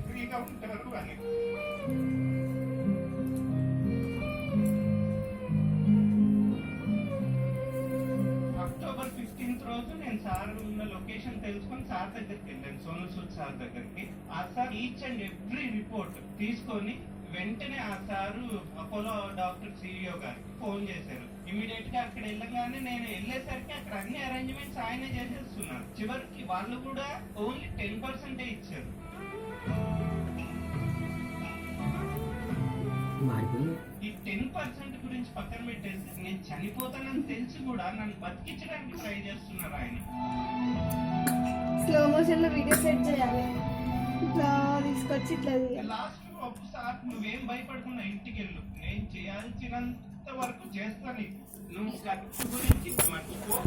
ఫ్రీగా ఉంటారు అని. అక్టోబర్ 15th రోజు నేను సార్ ఉన్న లొకేషన్ తెలుసుకొని సార్ దగ్గరికి వెళ్ళాను, సోనల్ సూద్ సార్ దగ్గరికి. ఆ sir each and every report తీసుకొని వెంటనే ఆ సారు అపోలో డాక్టర్ సిఇఓ గారికి ఫోన్ చేశారు. ఇమీడియట్ గా అక్కడ వెళ్ళగానే నేను వెళ్ళేసరికి అక్కడ అన్ని అరేంజ్మెంట్స్ ఆయనే చేసేస్తున్నారు. చివరికి వాళ్ళు కూడా ఓన్లీ 10% ఇచ్చారు. ఈ 10% గురించి పక్కన పెట్టేసి నేను చనిపోతానని తెలిసి కూడా నన్ను బతికించడానికి ట్రై చేస్తున్నారు ఆయన. స్లో మోషన్ లో వీడియో సెట్ చేయాలి, ఇట్లా తీసుకొచ్చి ఇట్లా లాస్ట్ ఒకసారి నువ్వేం భయపడకుండా ఇంటికి వెళ్ళు, నేను చేయాల్సినంత వరకు చేస్తాను. నువ్వు ఖర్చు గురించి మర్చిపో.